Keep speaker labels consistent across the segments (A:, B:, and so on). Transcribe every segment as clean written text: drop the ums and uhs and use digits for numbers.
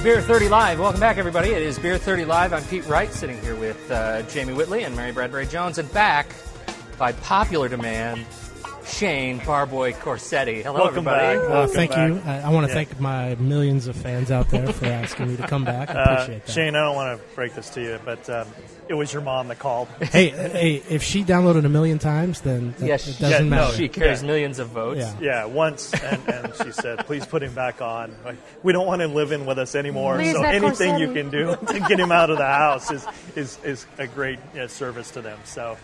A: Beer 30 Live. Welcome back, everybody. It is Beer 30 Live. I'm Pete Wright, sitting here with Jamie Whitley and Mary Bradbury Jones. And back, by popular demand, Shane Barboy Corsetti. Hello,
B: Welcome
A: everybody.
B: back.
C: Thank you. I want to thank my millions of fans out there for asking me to come back. I appreciate that.
B: Shane, I don't want to break this to you, but it was your mom that called.
C: Hey, if she downloaded a million times, then it doesn't matter.
A: She carries millions of votes.
C: Yeah.
B: Once, and she said, please put him back on. Like, we don't want him living with us anymore,
A: Please,
B: so
A: that
B: anything you
A: Corsetti.
B: can do to get him out of the house is a great service to them. So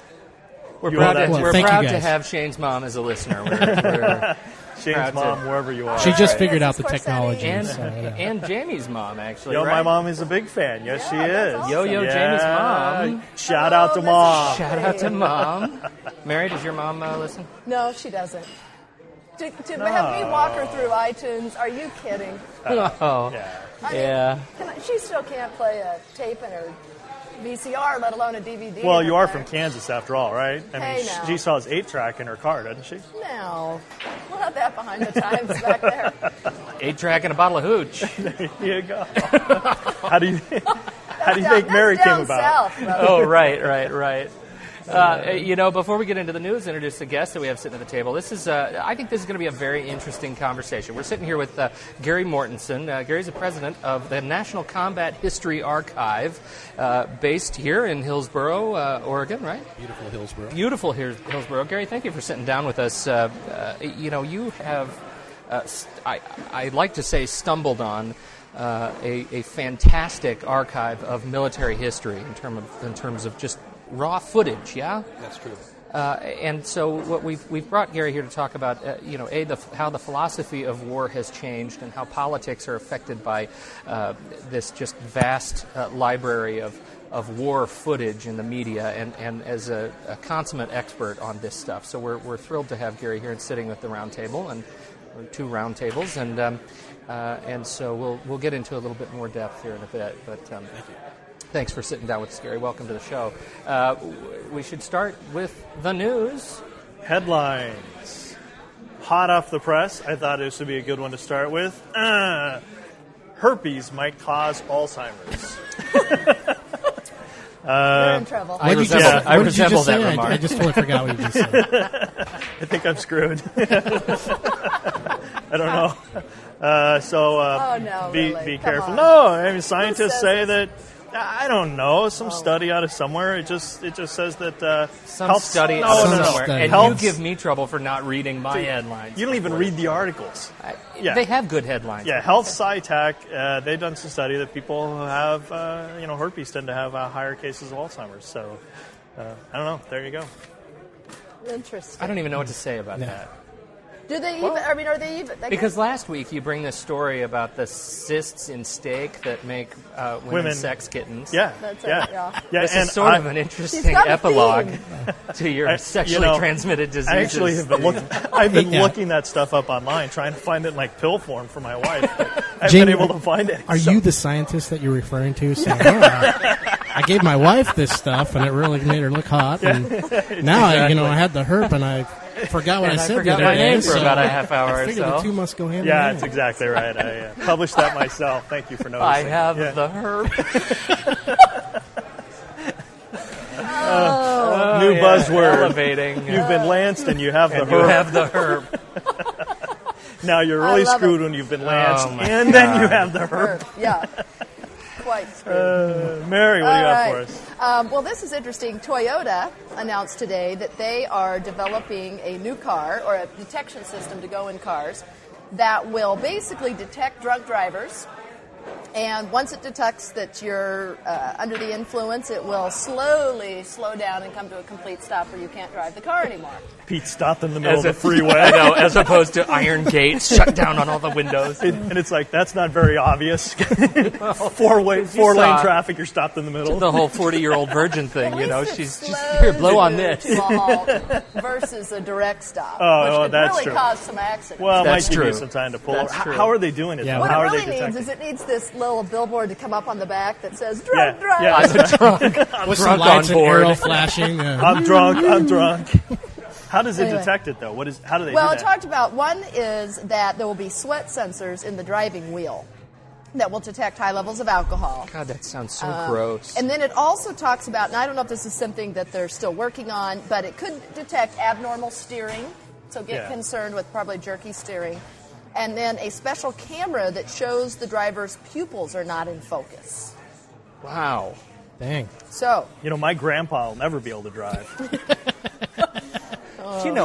A: We're
B: You
A: proud,
B: owe that
A: to,
B: to
A: we're
C: Thank you,
A: proud to
C: guys.
A: have Shane's mom as a listener. We're
B: Shane's
A: proud
B: mom,
A: to-
B: wherever you are.
C: She just figured out the
D: Corsetti.
C: technology.
A: and,
C: so, yeah.
A: and Jamie's mom, actually.
B: Yo,
A: right?
B: my mom is a big fan. Yes,
D: Yeah,
B: she
D: that's
B: is.
D: awesome.
A: Yo, Jamie's mom.
B: Shout out to
D: Hello,
B: mom.
D: Mrs.
A: Shout out to mom. Mary, does your mom listen?
D: No, she doesn't. To have me walk her through iTunes, are you kidding?
A: Oh,
B: Yeah.
D: I mean,
A: yeah.
D: She still can't play a tape in her VCR, let alone a DVD.
B: Well,
D: in
B: you
D: her
B: are
D: car.
B: from Kansas after all, right? I mean,
D: Hey, now.
B: she saw his 8-track in her car, doesn't she?
D: No. We're not that behind the times back there.
A: 8-track and a bottle of hooch.
B: There you go. How do you think
D: That's
B: Mary came
D: down
B: about?
D: South, brother.
A: Oh, right. Before we get into the news, introduce the guests that we have sitting at the table. This is, I think this is going to be a very interesting conversation. We're sitting here with Gary Mortensen. Gary's the president of the National Combat History Archive, based here in Hillsboro, Oregon, right?
C: Beautiful Hillsboro.
A: Beautiful Hillsboro. Gary, thank you for sitting down with us. You have, I'd like to say, stumbled on a fantastic archive of military history in terms of just raw footage. Yeah,
E: That's true.
A: and so what we've brought Gary here to talk about, how the philosophy of war has changed and how politics are affected by this just vast library of war footage in the media, and as a consummate expert on this stuff. So we're thrilled to have Gary here and sitting at the round table, and two round tables, and so we'll get into a little bit more depth here in a bit. But thank you. Thanks for sitting down with us, Gary. Welcome to the show. We should start with the news.
B: Headlines. Hot off the press. I thought this would be a good one to start with. Herpes might cause Alzheimer's.
D: You're in trouble.
A: I
C: What did you
A: resemble,
C: just-
A: I
C: what did you
A: resemble
C: just
A: that
C: say?
A: remark.
C: I just totally forgot what you just said.
B: I think I'm screwed. I don't know.
D: Oh, no,
B: be
D: really? Come
B: careful.
D: on.
B: No, I mean, scientists
D: says
B: say
D: this?
B: that. I don't know. Some study out of somewhere. It just says that
A: Some
B: health,
A: study
B: no,
A: out of
B: no, no.
A: somewhere,
C: Study.
A: and
B: Health-
A: you give me trouble for not reading my headlines.
B: You don't even read the articles. Yeah.
A: They have good headlines.
B: Yeah, Health SciTech, they've done some study that people who have, herpes tend to have higher cases of Alzheimer's. So, I don't know. There you go.
D: Interesting.
A: I don't even know what to say about that.
D: Do they even? I mean, are they even?
A: Because last week you bring this story about the cysts in steak that make women sex kittens.
B: Yeah,
D: That's it,
B: yeah.
D: yeah.
A: This
B: and
A: is sort
B: I,
A: of an interesting
D: She's got a
A: epilogue
D: theme.
A: to your sexually transmitted diseases.
B: I actually have been I've been
C: Yeah.
B: looking that stuff up online, trying to find it in like pill form for my wife. But I haven't
C: Jamie,
B: been able to find it.
C: Are
B: so.
C: you the scientist that you're referring to? Saying, I gave my wife this stuff, and it really made her look hot. And now, I had the herp, and I forgot what
A: And
C: I
A: I
C: said
A: forgot
C: the
A: my
C: other day.
A: name for
C: so
A: about a half hour
C: I
A: or
C: figured
A: so.
C: the two must go hand in
B: Yeah,
C: hand.
B: that's exactly right. I published that myself. Thank you for noticing.
A: I have
B: Yeah.
A: the herb.
B: New buzzword.
A: Elevating.
B: You've been lanced and you have the
A: and you
B: herb.
A: have the herb.
B: Now you're
D: I
B: really
D: love
B: screwed
D: it.
B: when you've been lanced
A: Oh, my
B: and then you have the herb.
D: Yeah. Quite screwed.
B: Mary, what do you
D: All
B: have
D: right.
B: for us?
D: Well, this is interesting. Toyota announced today that they are developing a new car or a detection system to go in cars that will basically detect drunk drivers. And once it detects that you're under the influence, it will slowly slow down and come to a complete stop where you can't drive the car anymore.
B: Pete stopped in the middle of the
A: I
B: freeway.
A: know, as opposed to iron gates shut down on all the windows.
B: And it's like, that's not very obvious. Four-lane
A: saw-
B: traffic, you're stopped in the middle.
A: The whole 40-year-old virgin thing,
D: At least it
A: she's just
D: slows
A: here, blow on
D: you
A: this.
D: to a halt versus a direct stop,
B: Oh,
D: which could
B: that's
D: really
B: true.
D: cause some accidents.
B: Well, it might
A: That's
B: give you
A: true.
B: some time to pull
A: That's
B: over.
A: true.
B: How are they doing it?
C: Yeah,
B: though?
D: what
B: How
D: it
B: are
D: really
B: they
D: needs
B: detecting?
D: is it needs this little billboard to come up on the back that says
B: Yeah,
D: drunk drive.
B: yeah.
C: With
A: drunk
C: some lights
A: on
C: and
A: board.
C: arrow flashing.
B: I'm drunk. How does it
D: Anyway.
B: detect it, though? How do they
D: Well,
B: do
D: it
B: that?
D: talked about one is that there will be sweat sensors in the driving wheel. that will detect high levels of alcohol.
A: God, that sounds so gross.
D: And then it also talks about, and I don't know if this is something that they're still working on, but it could detect abnormal steering, so get concerned with probably jerky steering. And then a special camera that shows the driver's pupils are not in focus.
A: Wow.
C: Dang.
D: So,
B: My grandpa will never be able to drive.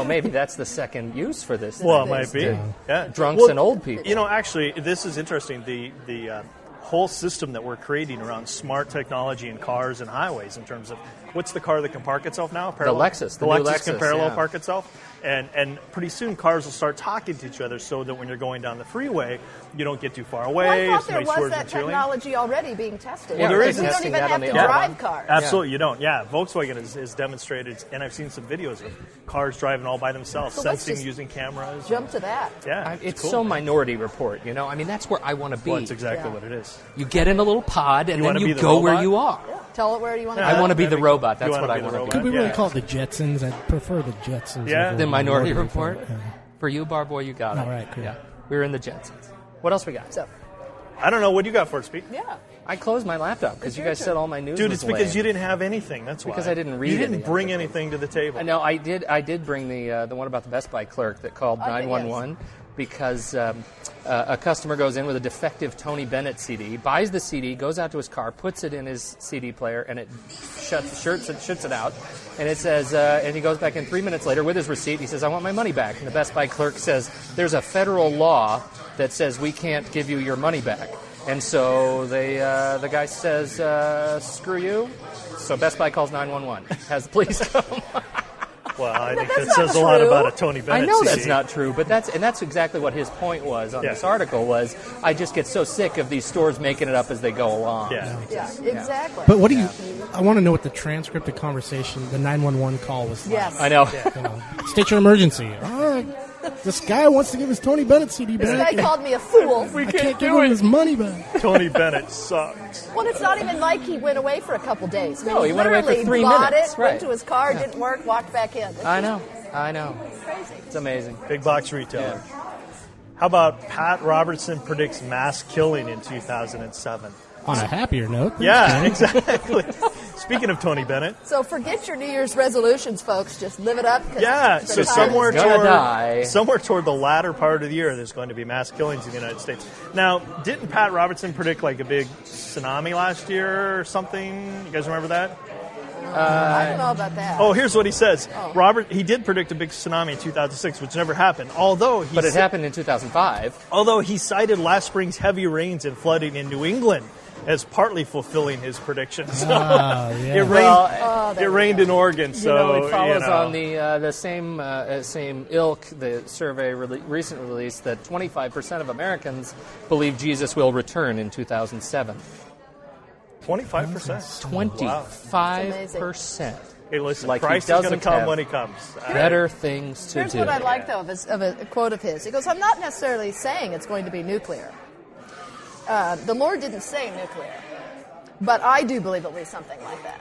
A: Maybe that's the second use for this.
B: Well, it might be. Yeah.
A: Drunks and old people.
B: Actually, this is interesting. The whole system that we're creating around smart technology in cars and highways in terms of what's the car that can park itself now?
A: The Lexus.
B: The
A: new
B: Lexus can parallel
A: yeah.
B: park itself. And pretty soon cars will start talking to each other so that when you're going down the freeway, you don't get too far away.
D: I thought there
B: somebody
D: was
B: swerves
D: that
B: into your lane.
D: technology already being tested.
A: Yeah,
B: there is.
D: We don't
A: Testing
D: even
A: that
D: have
A: on
D: to
A: the
D: drive
A: Autobahn.
D: cars.
B: Absolutely, you don't. Yeah, Volkswagen has demonstrated, and I've seen some videos of cars driving all by themselves,
D: So let's
B: sensing
D: just
B: using cameras.
D: Jump to that.
B: Yeah,
A: It's
B: cool,
A: so
B: man.
A: Minority Report, I mean, that's where I want to be.
B: Well, that's exactly
D: Yeah.
B: what it is.
A: You get in a little pod, and
B: You
A: then
B: wanna
A: you
B: be the
A: go where
B: robot?
A: you are.
D: Tell it where you want to
A: I
D: go.
A: want to be the robot.
B: You
A: That's
B: wanna
A: what I
B: be the
A: want to
B: robot?
A: be.
C: Could we really
B: Yeah.
C: call it the Jetsons? I'd prefer the Jetsons.
B: Yeah.
C: over
A: The Minority
C: Report.
A: Report? For you, Barboy, you got it.
C: All right, cool.
A: Yeah. We're in the Jetsons. What else we got?
D: So,
B: I don't know. What do you got for us, Pete?
D: yeah.
A: I closed my laptop because you guys said all my news
B: Dude,
A: was
B: it's because
A: lame.
B: you didn't have anything. That's why.
A: Because I didn't read
B: You didn't
A: any of
B: bring
A: it.
B: anything to the table.
A: I know I did bring the one about the Best Buy clerk that called
D: I think
A: 911 because a customer goes in with a defective Tony Bennett CD, buys the CD, goes out to his car, puts it in his CD player, and it shoots it out. And it says, and he goes back in 3 minutes later with his receipt. He says, "I want my money back." And the Best Buy clerk says, "There's a federal law that says we can't give you your money back." And so the guy says, "Screw you." So Best Buy calls 911, has the police come.
B: Well, I think
D: that's
B: that says
D: not
B: a lot
D: true.
B: about a Tony
A: I
B: Bennett
A: know
B: CD.
A: that's not true, but that's exactly what his point was on
B: Yeah.
A: this article. Was I just get so sick of these stores making it up as they go along.
B: Yeah.
D: Yeah, exactly.
C: But what do you? I want to know what the transcript of conversation, the 911 call was like.
D: Yes.
A: I know.
C: State your emergency. All right. This guy wants to give his Tony Bennett CD
D: This
C: back.
D: guy called me a fool.
C: I can't give him his money back.
B: Tony Bennett sucks.
D: Well, it's not even like he went away for a couple days. I mean,
A: No, he went away for
D: literally
A: 3
D: bought
A: minutes,
D: it,
A: right.
D: went to his car, didn't work, walked back in. It's
A: I
D: just
A: know.
D: crazy.
A: It's amazing.
B: Big box retailer.
A: Yeah.
B: How about Pat Robertson predicts mass killing in 2007?
C: On a happier note.
B: Yeah, exactly. Speaking of Tony Bennett.
D: So forget your New Year's resolutions, folks. Just live it up. 'cause
B: Yeah,
D: the
B: so
D: time is
B: somewhere
A: gonna die.
B: toward the latter part of the year, there's going to be mass killings in the United States. Now, didn't Pat Robertson predict like a big tsunami last year or something? You guys remember that?
D: I don't know about that.
B: Oh, here's what he says.
D: Oh.
B: He did predict a big tsunami in 2006, which never happened. Although
A: But it happened in 2005.
B: he cited last spring's heavy rains and flooding in New England as partly fulfilling his prediction. So
C: yeah.
B: it rained.
A: Well,
B: It rained in Oregon, so
A: it follows
B: you know.
A: on the same ilk. The survey recently released that 25% of Americans believe Jesus will return in 2007.
B: 25%.
A: 25%.
B: Hey, listen,
A: Like he
B: Christ is going to
A: doesn't
B: come
A: have
B: when he comes.
A: Better things to
D: Here's
A: do.
D: what I like, though, of a quote of his. He goes, I'm not necessarily saying it's going to be nuclear. The Lord didn't say nuclear. But I do believe it'll be something like that.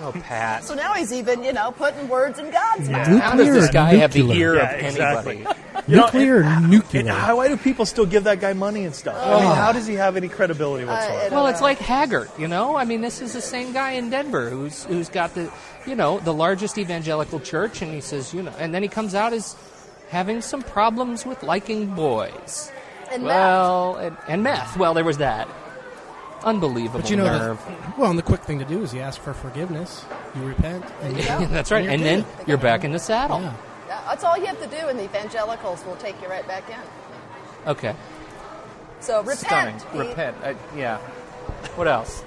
A: Oh, Pat.
D: So now he's even, putting words in God's mouth.
C: Nuclear
A: How does this
C: or
A: guy have the
C: nuclear?
A: ear
B: Yeah,
A: of
B: exactly.
A: anybody?
C: Nuclear or nuclear?
B: Why do people still give that guy money and stuff? I mean, how does he have any credibility whatsoever?
A: Well, it's like Haggart, I mean, this is the same guy in Denver who's got the largest evangelical church, and he says, and then he comes out as having some problems with liking boys.
D: And
A: And meth. Well, there was that. Unbelievable
C: But
A: nerve.
C: and the quick thing to do is you ask for forgiveness, you repent, and
A: That's right. And then you're back in the saddle.
C: Yeah.
D: That's all you have to do, and the evangelicals will take you right back in.
A: Okay.
D: So repent.
A: Stunning.
D: Pete.
A: Repent. Yeah. What else?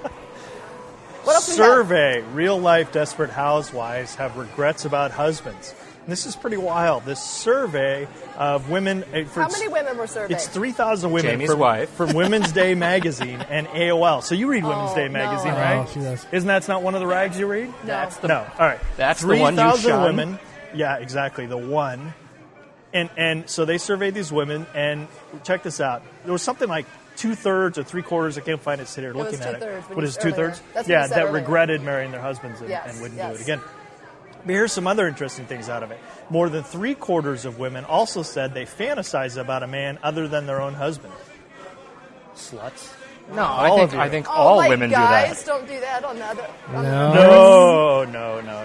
D: What else we got?
B: Survey: real-life desperate housewives have regrets about husbands. And this is pretty wild. This survey of women.
D: How many women were surveyed?
B: It's 3,000 women
A: Jamie's wife.
B: from Women's Day magazine and AOL. So you read Women's Day
D: no.
B: magazine,
D: Oh,
B: right?
C: she does.
B: Isn't that not one of the rags you read?
D: No.
B: No. All right.
A: That's the one you
B: 3,000
A: shun?
B: women. Yeah, exactly. The one. And so they surveyed these women, and check this out. There was something like 2/3 or 3/4. I can't find it. Sit here
D: was
B: looking at it.
D: 2/3 when
B: What
D: you
B: is
D: said earlier.
B: 2/3?
D: That's what
B: Yeah,
D: you said
B: that
D: earlier.
B: regretted marrying their husbands and
D: Yes,
B: wouldn't do
D: yes.
B: it again. But here's some other interesting things out of it. More than 3/4 of women also said they fantasize about a man other than their own husband. sluts.
A: No,
B: All of you.
A: I think all
D: like
A: women
D: guys
A: do
D: don't do that on the other. on the-
C: No.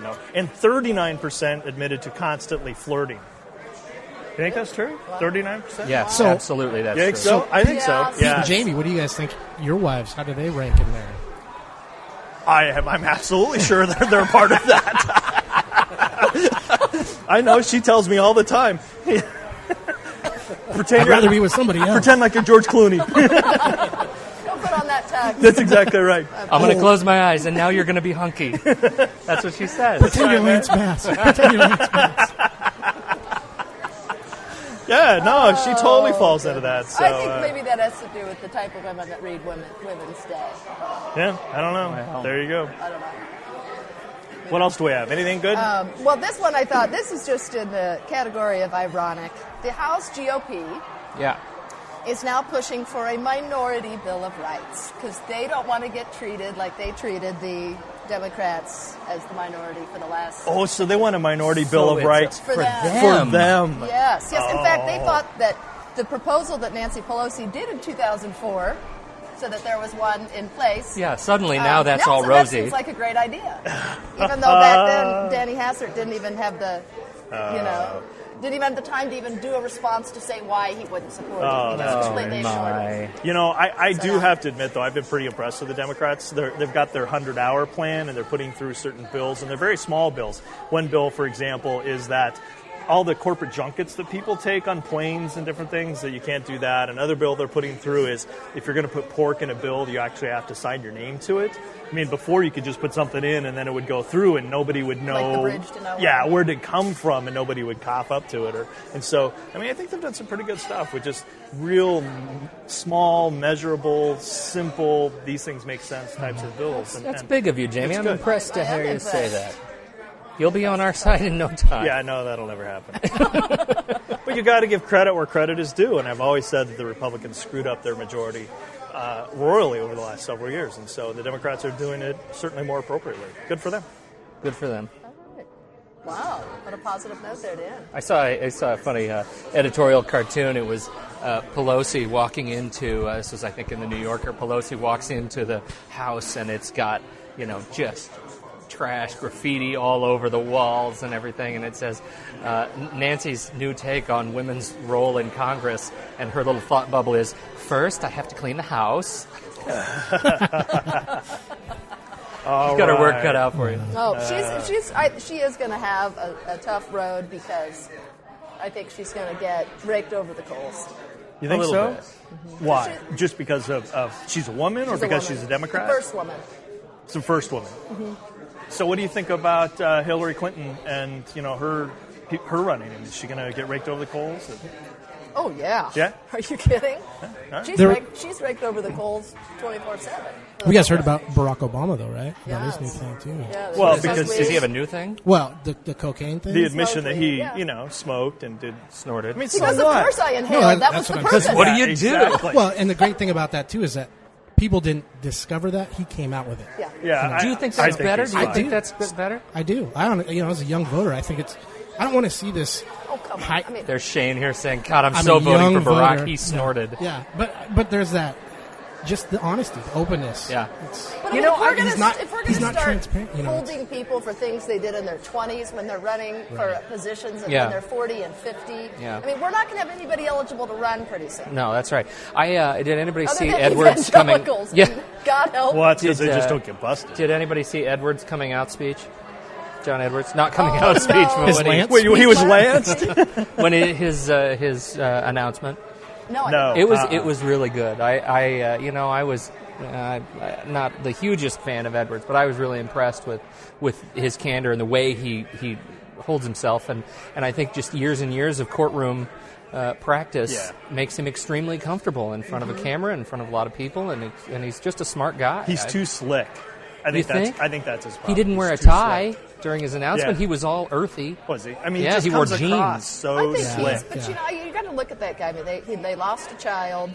B: No. And 39% admitted to constantly flirting. You think that's true? 39%?
A: that. Yes,
C: So-
A: absolutely, that's
B: You think
A: true.
B: so? I think
D: Yeah.
B: so. Yeah.
C: Jamie, what do you guys think? Your wives, how do they rank in there?
B: I'm absolutely sure they're a part of that. I know. She tells me all the time.
C: I'd rather be with somebody else.
B: Pretend like you're George Clooney.
D: Don't put on that tag.
B: That's exactly right.
A: I'm going to close my eyes, and now you're going to be hunky. That's what she says.
C: Pretend you're Lance Bass. Pretend you're Lance Bass.
B: Yeah, no, she totally falls into that. So,
D: I think maybe that has to do with the type of women that read Women's Day.
B: yeah, I don't know.
A: Well.
B: There you go.
D: I don't know.
B: What else do we have? Anything good?
D: Well, this one I thought, this is just in the category of ironic. The House GOP
A: Yeah.
D: is now pushing for a minority Bill of Rights because they don't want to get treated like they treated the Democrats as the minority for the last...
B: Oh, so they want a minority Bill of
A: it's
B: Rights
D: For them.
B: for them.
D: Yes. In fact, they thought that the proposal that Nancy Pelosi did in 2004, so that there was one in place...
A: Yeah, suddenly now that's all
D: That
A: rosy.
D: seems like a great idea. Even though back then Danny Hassert didn't even have the, didn't even have the time to even do a response to say why he wouldn't support it. He just completely ignored it.
B: You know, I
D: So
B: do
D: now-
B: have to admit, though, I've been pretty impressed with the Democrats. They've got their 100-hour plan, and they're putting through certain bills, and they're very small bills. One bill, for example, is that all the corporate junkets that people take on planes and different things, that you can't do that. Another bill they're putting through is if you're going to put pork in a bill, you actually have to sign your name to it. I mean, before you could just put something in and then it would go through and nobody would know.
D: Like the bridge to nowhere.
B: Yeah, where did it come from, and nobody would cough up to it. And so, I mean, I think they've done some pretty good stuff with just real small, measurable, simple, these things make sense types of bills.
A: That's big of you, Jamie.
B: it's
A: I'm
B: good.
A: impressed to
D: I am
A: hear you say
D: impressed.
A: that. You'll be on our side in no time.
B: Yeah, I know that'll never happen. But you got to give credit where credit is due, and I've always said that the Republicans screwed up their majority royally over the last several years, and so the Democrats are doing it certainly more appropriately. Good for them.
A: Good for them.
D: All right. Wow, what a positive note there to end.
A: I saw a funny editorial cartoon. It was Pelosi walking into, this was I think in the New Yorker, Pelosi walks into the House and it's got, just trash, graffiti all over the walls and everything, and it says Nancy's new take on women's role in Congress, and her little thought bubble is, first I have to clean the house. You've got her work cut out for you.
D: Oh, she is going to have a tough road because I think she's going to get raked over the coals.
B: You think
A: A
B: so?
A: little bit.
B: Why? Just because of she's a woman, or because she's a Democrat?
D: The first woman.
B: It's the first woman. Mm-hmm. So what do you think about Hillary Clinton and her running? Is she going to get raked over the coals?
D: Oh, yeah.
B: Yeah?
D: Are you kidding?
B: Huh?
D: She's raked over the coals 24/7.
C: You guys heard about Barack Obama, though, right?
D: Yes.
C: About his new thing, too.
D: Yeah,
B: Well,
D: that's
B: because-
D: weird.
A: Does he have a new thing?
C: Well, the cocaine thing?
B: The admission that he,
D: Yeah.
B: smoked and did.
A: Snorted.
B: I mean, so
D: Because of
B: what?
D: course I inhaled.
C: No,
D: that was
C: that's
D: the
C: what I'm saying.
D: purpose.
A: What do you do?
B: Exactly.
C: Well, and the great thing about that, too, is that people didn't discover that. He came out with it.
D: Yeah.
B: Yeah.
A: Do you think that's better?
B: he's
A: Do you
B: fine.
A: think that's better?
C: I do. I don't. As a young voter, I think it's. I don't want to see this.
D: Oh, come on.
C: Hi-
D: I mean,
A: There's Shane here saying, God, I'm
C: I'm
A: so
C: a
A: voting
C: young
A: for Barack.
C: voter.
A: He snorted.
C: Yeah, but there's that. Just the honesty, the openness.
A: Yeah.
D: but
A: You
D: I mean,
A: know,
D: if we're
A: I-
D: gonna
C: he's not-
D: if we're
C: he's
D: going to
C: not
D: start
C: transparent,
D: holding people for things they did in their 20s when they're running for positions and
A: Yeah.
D: when they're 40 and 50,
A: Yeah.
D: I mean, we're not going to have anybody eligible to run pretty soon.
A: No, that's right. Did anybody
D: Other
A: see
D: than
A: Edwards coming?
D: evangelicals.
A: Yeah.
D: God help.
B: Well, that's because
A: Did,
B: they just
A: uh,
B: don't get busted.
A: Did anybody see Edwards' coming out speech? John Edwards, not coming
D: Oh,
A: out speech,
D: no.
A: but
C: His
A: when he,
C: Lance?
B: Wait, he was lanced?
A: when his announcement.
D: No, I
B: No.
D: don't.
A: It was really good. I was not the hugest fan of Edwards, but I was really impressed with his candor and the way he holds himself, and I think just years and years of courtroom practice makes him extremely comfortable in front of a camera, in front of a lot of people, and he's just a smart guy.
B: He's too slick. I
A: You
B: think
A: think?
B: that's his problem.
A: He didn't wear a
B: He's too
A: tie
B: slick.
A: during his announcement.
B: Yeah.
A: He was all earthy.
B: Was he? I mean,
A: Yeah,
B: he just
A: he wore
B: comes across
A: jeans.
B: so
D: I think
B: slick.
D: but you got to look at that guy. I mean, they lost a child.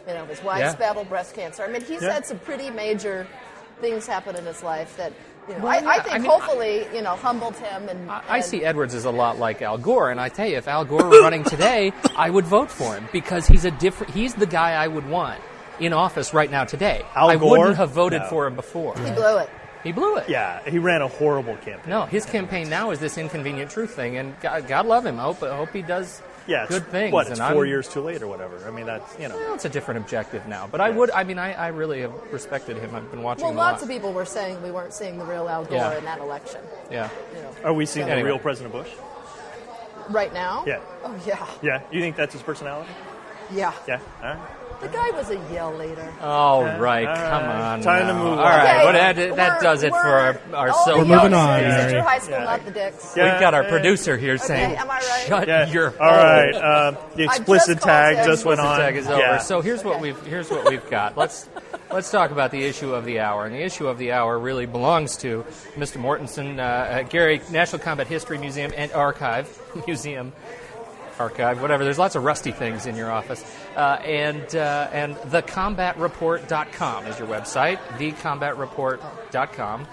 D: His wife's
A: Yeah.
D: battled breast cancer. I mean, he's
B: Yeah.
D: had some pretty major things happen in his life that
A: Well,
D: I
A: yeah,
D: think
A: I mean,
D: hopefully humbled him. And
A: I see Edwards as a lot like Al Gore, and I tell you, if Al Gore were running today, I would vote for him because he's the guy I would want in office right now today.
B: Al
A: I
B: Gore?
A: wouldn't have voted for him before.
D: He blew it.
A: He blew it.
B: Yeah, he ran a horrible campaign.
A: No, his campaign now is this inconvenient truth thing, and God love him. I hope he does good things.
B: What, it's
A: and
B: 4 years too late or whatever. I mean, that's,
A: Well, it's a different objective now. But
B: Yeah.
A: I really have respected him. I've been watching
D: Well,
A: him a lot.
D: lots of people were saying we weren't seeing the real Al Gore
A: Yeah.
D: in that election.
A: Yeah.
B: Are we seeing the
A: Anyway.
B: real President Bush?
D: Right now?
B: Yeah.
D: Oh, yeah.
B: Yeah. You think that's his personality?
D: Yeah.
B: Yeah. All right.
D: The guy was a yell leader.
A: All right,
B: all
A: come
B: right.
A: on.
B: Time to
A: now.
B: move
A: All
B: on.
A: right,
D: Okay,
A: well, that does it for our
D: all
A: soap.
D: the
C: We're moving
D: youngsters
C: on,
D: at your
C: Mary.
D: high school,
B: Yeah.
D: not the dicks.
B: Yeah.
A: We've got our producer here saying,
D: am I right?
A: "Shut
B: Yeah.
A: your
B: All
A: hole."
B: right. The explicit
D: just
B: tag
D: called
B: just
D: it.
B: went
A: The
B: on.
A: tag is over.
B: Yeah.
A: So here's what we've got. Let's talk about the issue of the hour, and the issue of the hour really belongs to Mr. Mortensen, Gary, National Combat History Museum and Archive, whatever. There's lots of rusty things in your office, and thecombatreport.com is your website. Thecombatreport.com.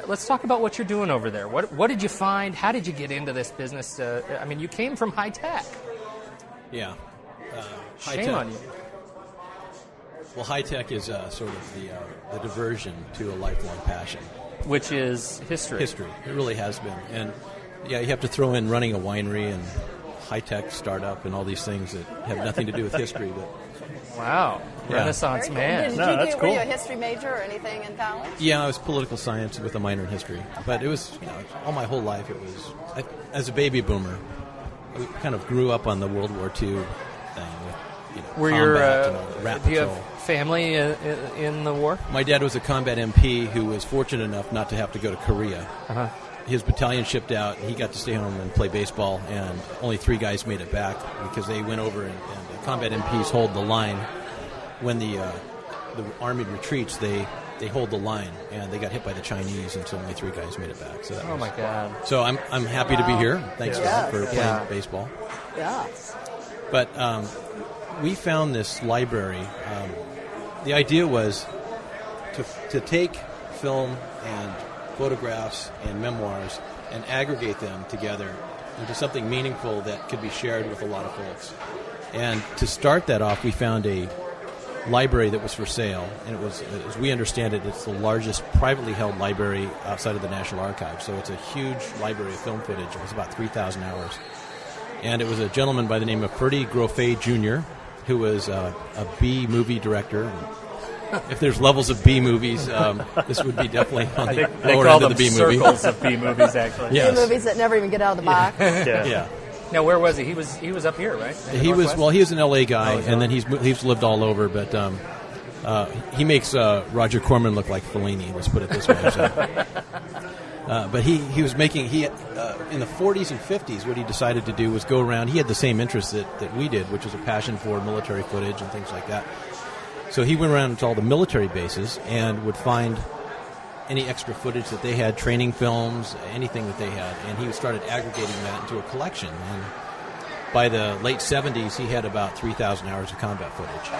A: Let's talk about what you're doing over there. What did you find? How did you get into this business? I mean, you came from high tech.
E: Yeah.
A: Shame on you.
E: Well, high tech is sort of the diversion to a lifelong passion.
A: Which is history.
E: History. It really has been. And, yeah, you have to throw in running a winery and high-tech startup and all these things that have nothing to do with history. But
A: Wow.
E: Yeah.
A: Renaissance
D: Very cool.
A: man.
D: Did
B: No,
D: you
B: that's
D: were
B: cool.
D: you a history major or anything in college?
E: yeah, I was political science with a minor in history. But it was, all my whole life it was, as a baby boomer, I kind of grew up on the World War II thing with,
A: Were
E: combat
A: your
E: and all the rat
A: do you
E: patrol.
A: have family in the war?
E: My dad was a combat MP who was fortunate enough not to have to go to Korea.
A: Uh-huh.
E: His battalion shipped out, and he got to stay home and play baseball, and only 3 guys made it back because they went over and the combat MPs hold the line. When the Army retreats, they hold the line, and they got hit by the Chinese, and so only 3 guys made it back. So that
A: Oh
E: was,
A: my God.
E: So I'm happy to be here. Thanks,
D: Yeah.
E: Dad, for playing
A: Yeah.
E: baseball.
D: Yeah.
E: But we found this library. The idea was to take film and photographs and memoirs and aggregate them together into something meaningful that could be shared with a lot of folks. And to start that off, we found a library that was for sale, and it was, as we understand it, it's the largest privately held library outside of the National Archives. So it's a huge library of film footage. It was about 3,000 hours. And it was a gentleman by the name of Ferdy Groffet Jr., who was a B movie director. If there's levels of B movies, this would be definitely on the
A: They
E: lower
A: call
E: end of
A: them
E: the B movie.
A: circles of B movies, actually.
E: Yes.
D: Two movies that never even get out of the box.
B: Yeah.
E: Yeah.
A: Now, where was he? He was up here, right? In the
E: He was
A: Northwest?
E: he was an LA guy,
A: Oh, he's
E: and then he's lived all over. But he makes Roger Corman look like Fellini. Let's put it this way. So. But he was making in the 40s and 50s. What he decided to do was go around. He had the same interests that we did, which was a passion for military footage and things like that. So he went around to all the military bases and would find any extra footage that they had, training films, anything that they had, and he started aggregating that into a collection. And by the late 70s, he had about 3,000 hours of combat footage.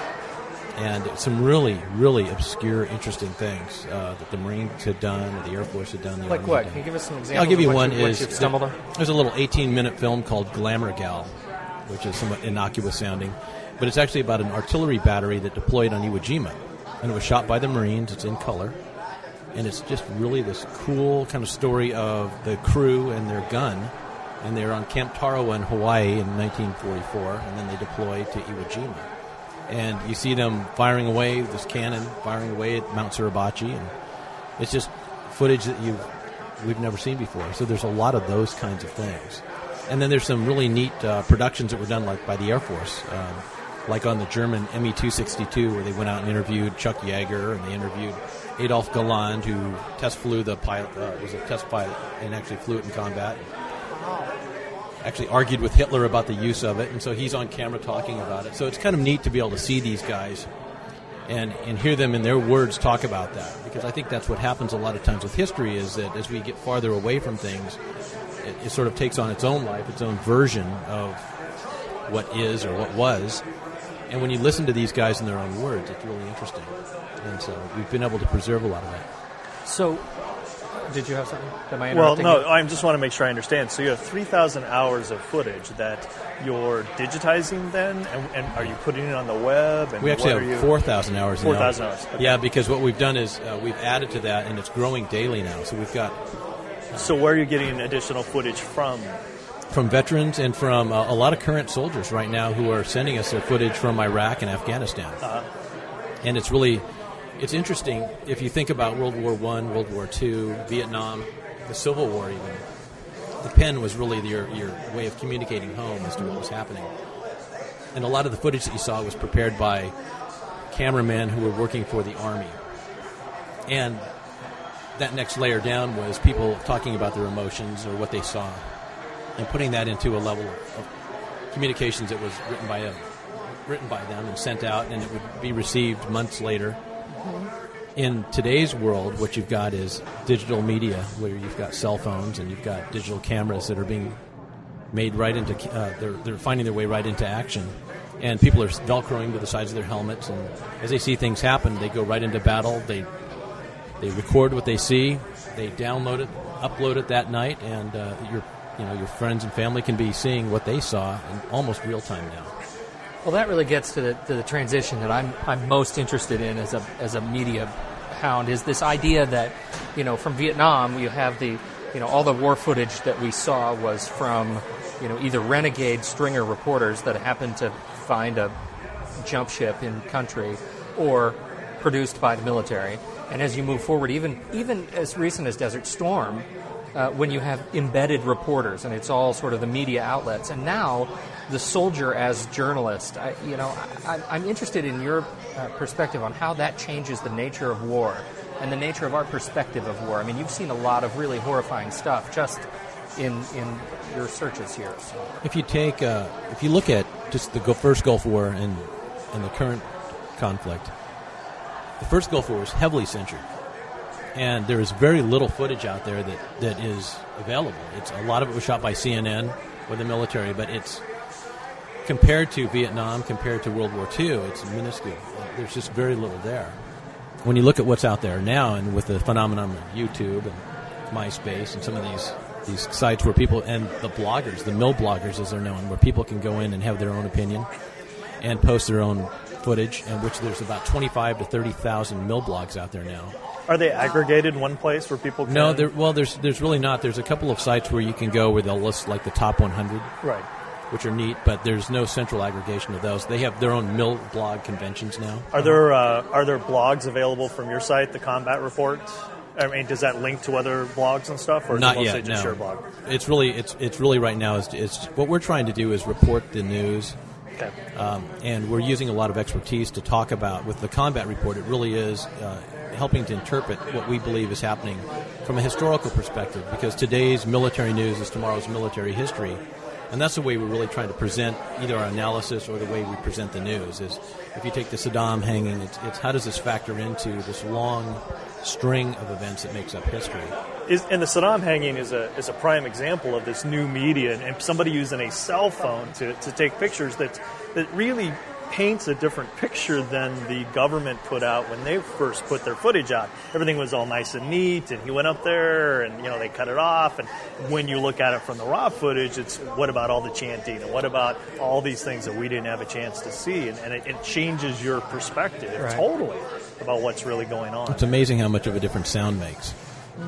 E: And some really, really obscure, interesting things that the Marines had done, or the Air Force had done. The
A: Like
E: Army
A: what?
E: had
A: Can you
E: done.
A: give us some examples?
E: I'll give you
A: of
E: one.
A: what you've stumbled on?
E: There's a little 18-minute film called Glamour Gal, which is somewhat innocuous sounding, but it's actually about an artillery battery that deployed on Iwo Jima, and it was shot by the Marines. It's in color, and it's just really this cool kind of story of the crew and their gun, and they're on Camp Tarawa in Hawaii in 1944, and then they deployed to Iwo Jima. And you see them firing away, this cannon firing away at Mount Suribachi, and it's just footage that we've never seen before. So there's a lot of those kinds of things. And then there's some really neat productions that were done like by the Air Force, like on the German Me-262, where they went out and interviewed Chuck Yeager, and they interviewed Adolf Galland, who test flew the pilot, was a test pilot, and actually flew it in combat. Actually argued with Hitler about the use of it, and so he's on camera talking about it. So it's kind of neat to be able to see these guys and hear them in their words talk about that, because I think that's what happens a lot of times with history, is that as we get farther away from things, it sort of takes on its own life, its own version of what is or what was. And when you listen to these guys in their own words, it's really interesting. And so we've been able to preserve a lot of that.
A: So, did you have something? Am I
B: Well,
A: interrupting
B: no,
A: you?
B: I just want to make sure I understand. So you have 3,000 hours of footage that you're digitizing then, and are you putting it on the web? And
E: We actually
B: what
E: have
B: are
E: 4,000 hours.
B: 4,000 hours. Okay.
E: Yeah, because what we've done is we've added to that, and it's growing daily now. So we've got
B: So where are you getting additional footage from?
E: from veterans and from a lot of current soldiers right now who are sending us their footage from Iraq and Afghanistan. And it's interesting if you think about World War I, World War II, Vietnam, the Civil War even. The pen was really your way of communicating home as to what was happening. And a lot of the footage that you saw was prepared by cameramen who were working for the Army. And that next layer down was people talking about their emotions or what they saw, and putting that into a level of communications that was written by them and sent out, and it would be received months later. In today's world, what you've got is digital media, where you've got cell phones and you've got digital cameras that are being made right into they're finding their way right into action, and people are velcroing to the sides of their helmets, and as they see things happen, they go right into battle. They record what they see, they download it, upload it that night, and your friends and family can be seeing what they saw in almost real time now.
A: Well, that really gets to the transition that I'm most interested in as a media hound, is this idea that, from Vietnam you have all the war footage that we saw was from, either renegade stringer reporters that happened to find a jump ship in country, or produced by the military. And as you move forward, even as recent as Desert Storm, when you have embedded reporters, and it's all sort of the media outlets, and now the soldier as journalist. I'm interested in your perspective on how that changes the nature of war and the nature of our perspective of war. I mean, you've seen a lot of really horrifying stuff just in your searches here. So.
E: If you look at just the first Gulf War and the current conflict, the first Gulf War was heavily censored. And there is very little footage out there that is available. A lot of it was shot by CNN or the military, but it's compared to Vietnam, compared to World War II, it's minuscule. There's just very little there. When you look at what's out there now, and with the phenomenon of YouTube and MySpace and some of these sites where people, and the bloggers, the mill bloggers as they're known, where people can go in and have their own opinion and post their own footage, and which there's about 25 to 30,000 mill blogs out there now.
B: Are they aggregated in one place where people can...
E: No, there's really not. There's a couple of sites where you can go where they'll list like the top 100,
B: right,
E: which are neat, but there's no central aggregation of those. They have their own mill blog conventions now.
B: Are there blogs available from your site, the Combat Report? I mean, does that link to other blogs and stuff, or
E: not
B: is it mostly
E: yet?
B: just
E: No.
B: your blog?
E: It's really right now is what we're trying to do is report the news.
B: Okay.
E: And we're using a lot of expertise to talk about. With the Combat Report, it really is helping to interpret what we believe is happening from a historical perspective, because today's military news is tomorrow's military history. And that's the way we're really trying to present either our analysis or the way we present the news. Is if you take the Saddam hanging, it's how does this factor into this long string of events that makes up history?
B: And the Saddam hanging is a prime example of this new media, and somebody using a cell phone to take pictures that really paints a different picture than the government put out when they first put their footage out. Everything was all nice and neat, and he went up there, and they cut it off. And when you look at it from the raw footage, it's what about all the chanting, and what about all these things that we didn't have a chance to see? And it changes your perspective totally about what's really going on.
E: It's amazing how much of a difference sound makes.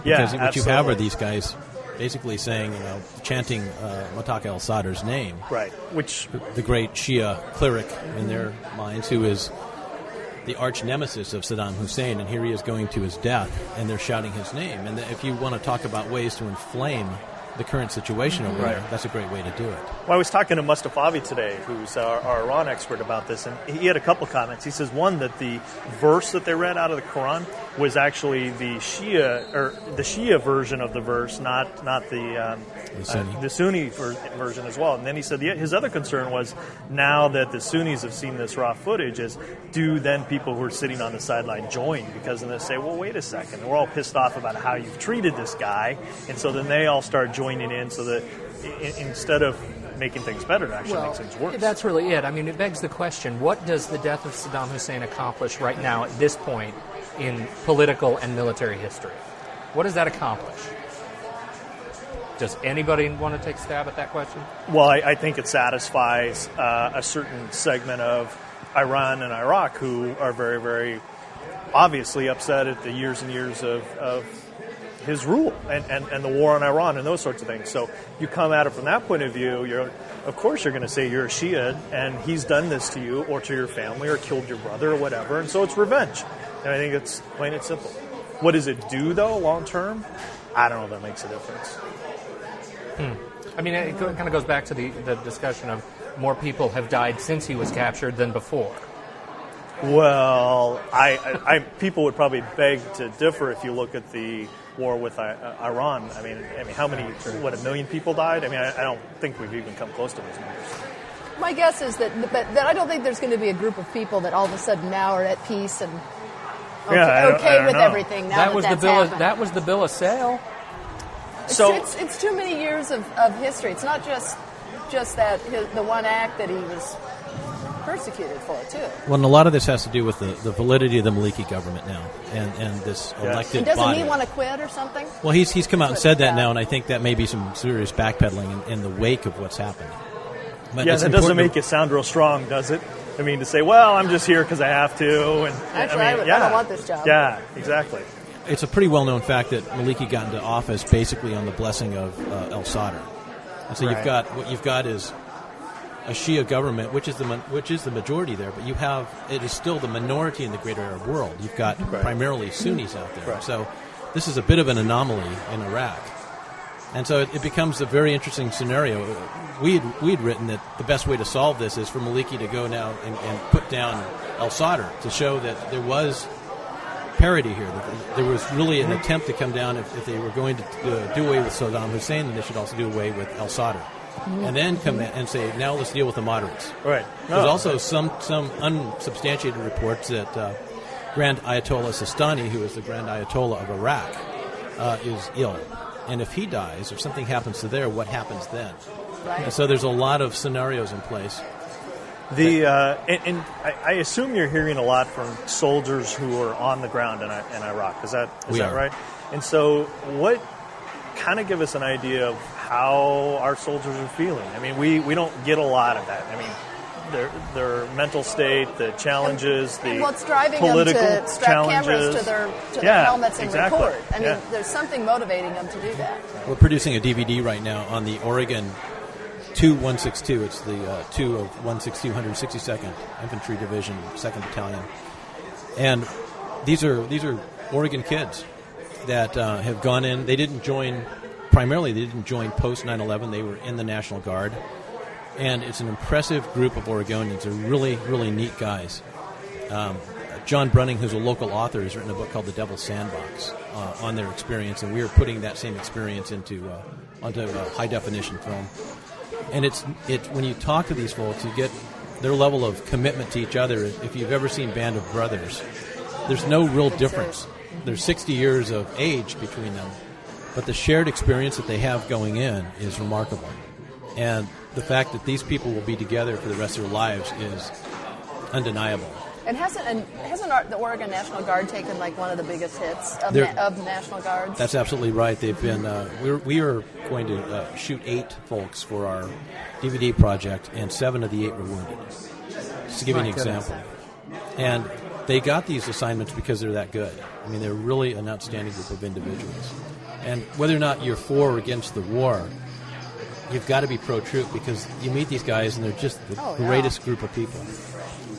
B: Yeah,
E: because what
B: absolutely.
E: you have are these guys basically saying, chanting Muttaka al-Sadr's name.
B: Right. Which
E: the great Shia cleric in their minds, who is the arch nemesis of Saddam Hussein, and here he is going to his death, and they're shouting his name. And if you want to talk about ways to inflame the current situation over there, that's a great way to do it.
B: Well, I was talking to Mustafavi today, who's our Iran expert, about this, and he had a couple comments. He says, one, that the verse that they read out of the Quran was actually the Shia version of the verse, not the Sunni version as well. And then he said his other concern was, now that the Sunnis have seen this raw footage, is do then people who are sitting on the sideline join? Because then they say, well, wait a second, we're all pissed off about how you've treated this guy, and so then they all start joining in, so that instead of making things better, it actually makes things worse.
A: That's really it. I mean, it begs the question, what does the death of Saddam Hussein accomplish right now at this point in political and military history? What does that accomplish? Does anybody want to take a stab at that question?
B: Well, I think it satisfies a certain segment of Iran and Iraq who are very, very obviously upset at the years and years of his rule and the war on Iran and those sorts of things. So you come at it from that point of view, of course you're going to say you're a Shia and he's done this to you or to your family or killed your brother or whatever, and so it's revenge. And I think it's plain and simple. What does it do, though, long term? I don't know if that makes a difference.
A: I mean, it kind of goes back to the discussion of more people have died since he was captured than before.
B: Well, people would probably beg to differ if you look at the war with Iran. I mean, how many? What, 1 million people died? I mean, I don't think we've even come close to those numbers.
D: My guess is that I don't think there's going to be a group of people that all of a sudden now are at peace and okay with everything. Now
A: that was the bill of sale.
B: So
D: it's too many years of history. It's not just that the one act that he was persecuted for, too.
E: Well, and a lot of this has to do with the validity of the Maliki government now and this elected
D: and doesn't
E: body.
D: he want to quit or something?
E: Well, he's come out and said that now, and I think that may be some serious backpedaling in the wake of what's happened. But
B: that doesn't make it sound real strong, does it? I mean, to say, well, I'm just here because I have to. And
D: actually, I don't want this job.
B: Yeah, exactly.
E: It's a pretty well-known fact that Maliki got into office basically on the blessing of El Sadr. And so what you've got is a Shia government, which is the majority there, but it is still the minority in the greater Arab world. You've got primarily Sunnis out there.
B: Right.
E: So this is a bit of an anomaly in Iraq. And so it becomes a very interesting scenario. We'd written that the best way to solve this is for Maliki to go now and put down El Sadr to show that there was parity here, that there was really an attempt to come down if they were going to do away with Saddam Hussein, then they should also do away with El Sadr. And then come and say, now let's deal with the moderates.
B: Right.
E: There's also some unsubstantiated reports that Grand Ayatollah Sistani, who is the Grand Ayatollah of Iraq, is ill. And if he dies, if something happens to there, what happens then?
D: Right.
E: And so there's a lot of scenarios in place.
B: I assume you're hearing a lot from soldiers who are on the ground in Iraq. Is that right? And so what kind of give us an idea of how our soldiers are feeling? I mean, we don't get a lot of that. I mean, their mental state, the challenges, the
D: what's driving
B: political
D: them to strap
B: challenges
D: to their helmets and
B: exactly.
D: record. I mean, there's something motivating them to do that.
E: We're producing a DVD right now on the Oregon 2162. It's the 2 of 162, 162nd Infantry Division, 2nd Battalion. And these are Oregon kids that have gone in. They didn't join post 9/11. They were in the National Guard. And it's an impressive group of Oregonians. They're really, really neat guys. John Brunning, who's a local author, has written a book called The Devil's Sandbox on their experience, and we are putting that same experience onto high-definition film. And it's when you talk to these folks, you get their level of commitment to each other. If you've ever seen Band of Brothers, there's no real difference. There's 60 years of age between them, but the shared experience that they have going in is remarkable. And the fact that these people will be together for the rest of their lives is undeniable.
D: And hasn't the Oregon National Guard taken like one of the biggest hits of National Guards?
E: That's absolutely right. They've been. We are going to shoot 8 folks for our DVD project, and 7 of the 8 were wounded. Just to give you an example. And they got these assignments because they're that good. I mean, they're really an outstanding group of individuals. And whether or not you're for or against the war, you've got to be pro-troop because you meet these guys and they're just the greatest group of people.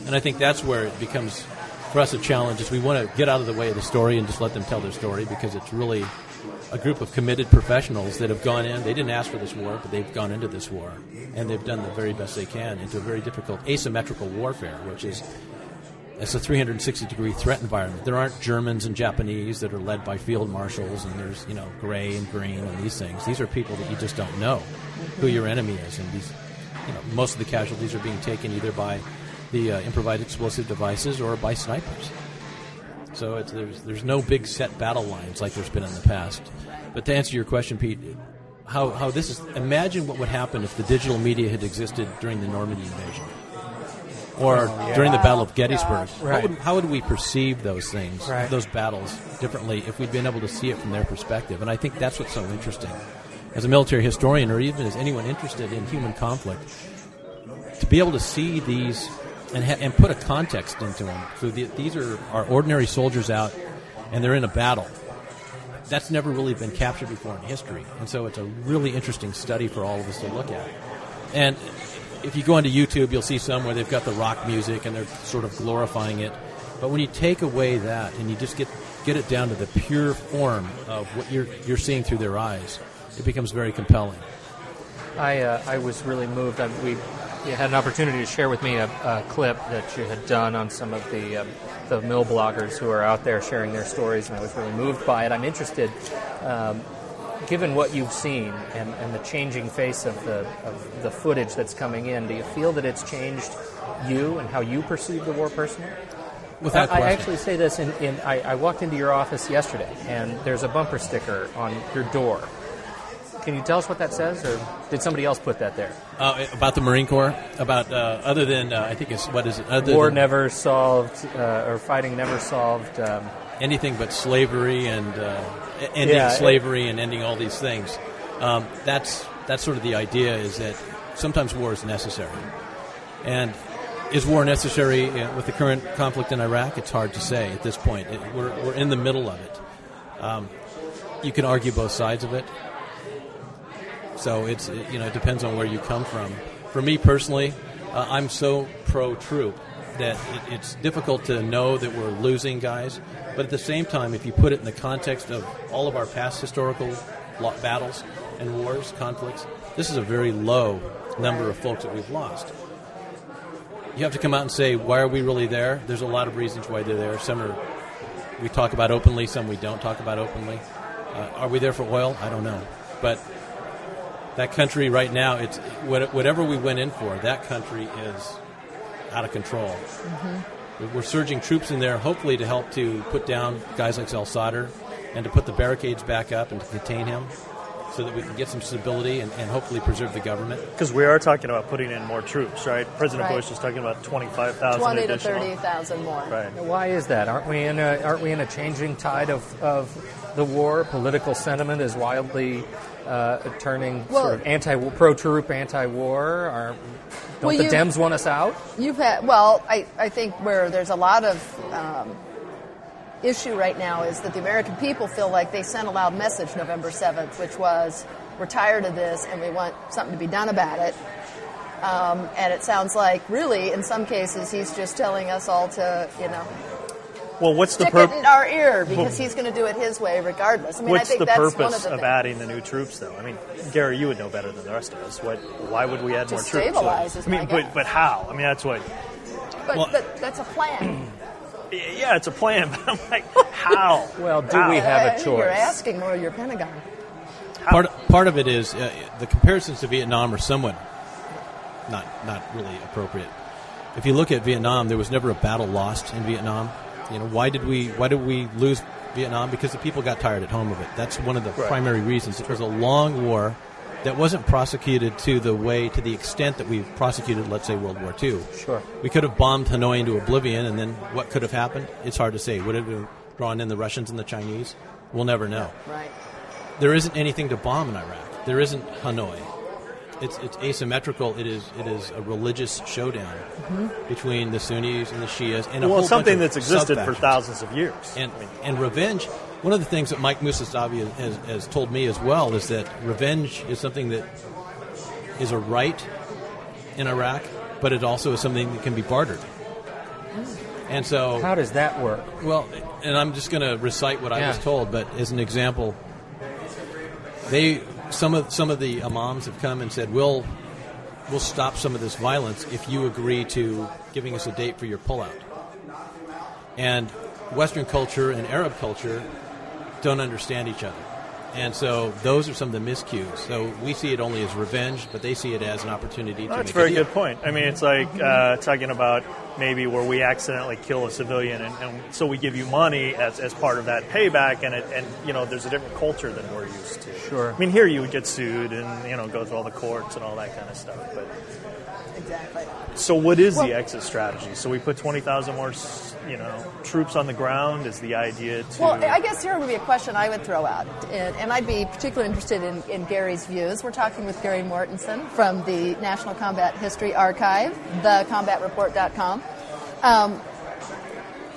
E: And I think that's where it becomes, for us, a challenge is we want to get out of the way of the story and just let them tell their story because it's really a group of committed professionals that have gone in. They didn't ask for this war, but they've gone into this war. And they've done the very best they can into a very difficult asymmetrical warfare, which is it's a 360-degree threat environment. There aren't Germans and Japanese that are led by field marshals, and there's gray and green and these things. These are people that you just don't know who your enemy is, and these most of the casualties are being taken either by the improvised explosive devices or by snipers. So there's no big set battle lines like there's been in the past. But to answer your question, Pete, how this is, imagine what would happen if the digital media had existed during the Normandy invasion. or during the Battle of Gettysburg.
A: Right.
E: How would we perceive those things,
A: Right.
E: those battles, differently if we'd been able to see it from their perspective? And I think that's what's so interesting. As a military historian, or even as anyone interested in human conflict, to be able to see these and put a context into them. So these are ordinary soldiers out, and they're in a battle. That's never really been captured before in history. And so it's a really interesting study for all of us to look at. And if you go onto YouTube, you'll see some where they've got the rock music and they're sort of glorifying it. But when you take away that and you just get it down to the pure form of what you're seeing through their eyes, it becomes very compelling.
A: I was really moved. You had an opportunity to share with me a clip that you had done on some of the mill bloggers who are out there sharing their stories, and I was really moved by it. I'm interested, given what you've seen and the changing face of the footage that's coming in, do you feel that it's changed you and how you perceive the war personally?
E: Without question.
A: I actually say this, I walked into your office yesterday, and there's a bumper sticker on your door. Can you tell us what that says, or did somebody else put that there?
E: About the Marine Corps? About, other than, I think it's, what is it?
A: War never solved, or fighting never solved.
E: Anything but slavery and ending slavery and ending all these things. That's sort of the idea, is that sometimes war is necessary. And is war necessary with the current conflict in Iraq? It's hard to say at this point. We're in the middle of it. You can argue both sides of it. So it depends on where you come from. For me personally, I'm so pro-troop that it's difficult to know that we're losing guys. But at the same time, if you put it in the context of all of our past historical battles and wars, conflicts, this is a very low number of folks that we've lost. You have to come out and say, why are we really there? There's a lot of reasons why they're there. Some we talk about openly, some we don't talk about openly. Are we there for oil? I don't know. But that country right now, it's whatever we went in for, that country is out of control. Mm-hmm. We're surging troops in there, hopefully to help to put down guys like al-Sadr and to put the barricades back up and to contain him so that we can get some stability and hopefully preserve the government.
B: Because we are talking about putting in more troops, right? President Bush is talking about 25,000
D: 20
B: additional.
D: to 30,000 more.
B: Right.
A: Why is that? Aren't we in a changing tide of the war? Political sentiment is wildly turning sort of pro-troop, anti-war. Don't the Dems want us out?
D: I think where there's a lot of issue right now is that the American people feel like they sent a loud message November 7th, which was, we're tired of this and we want something to be done about it. And it sounds like, really, in some cases, he's just telling us all to,
B: well, what's the
D: stick it in our ear because he's going to do it his way regardless. I mean,
B: what's
D: I think
B: the
D: that's
B: purpose
D: one of the
B: of adding the new troops, though? I mean, Gary, you would know better than the rest of us. Why would we add more troops?
D: Stabilize is my guess.
B: But how? I mean, that's what.
D: But that's a plan.
B: Yeah, it's a plan, but I'm like, how?
A: Well, do we have a choice?
D: You're asking more of your Pentagon.
E: Part of it is the comparisons to Vietnam are somewhat not really appropriate. If you look at Vietnam, there was never a battle lost in Vietnam. Why did we lose Vietnam? Because the people got tired at home of it. That's one of the primary reasons. It was a long war that wasn't prosecuted to the extent that we've prosecuted, let's say, World War II.
A: Sure.
E: We could have bombed Hanoi into oblivion, and then what could have happened? It's hard to say. Would it have drawn in the Russians and the Chinese? We'll never know.
D: Right.
E: There isn't anything to bomb in Iraq. There isn't Hanoi. It's asymmetrical. It is a religious showdown between the Sunnis and the Shias, and a whole
B: something
E: bunch
B: that's
E: of
B: existed for
E: sub-factions.
B: thousands of years.
E: And revenge. One of the things that Mike Musasavi has told me as well is that revenge is something that is a right in Iraq, but it also is something that can be bartered. And so,
A: how does that work?
E: Well, and I'm just going to recite what I was told, but as an example, some of the imams have come and said, we'll stop some of this violence if you agree to giving us a date for your pullout. And Western culture and Arab culture don't understand each other. And so those are some of the miscues. So we see it only as revenge, but they see it as an opportunity to
B: That's
E: make
B: a very good point. I mean, it's like talking about maybe where we accidentally kill a civilian, and so we give you money as part of that payback, and there's a different culture than we're used to.
A: Sure.
B: I mean, here you would get sued and go through all the courts and all that kind of stuff. But
D: Exactly.
B: So what is the exit strategy? So we put 20,000 more, troops on the ground. Is the idea to?
D: Well, I guess here would be a question I would throw out, and I'd be particularly interested in Gary's views. We're talking with Gary Mortensen from the National Combat History Archive, thecombatreport.com.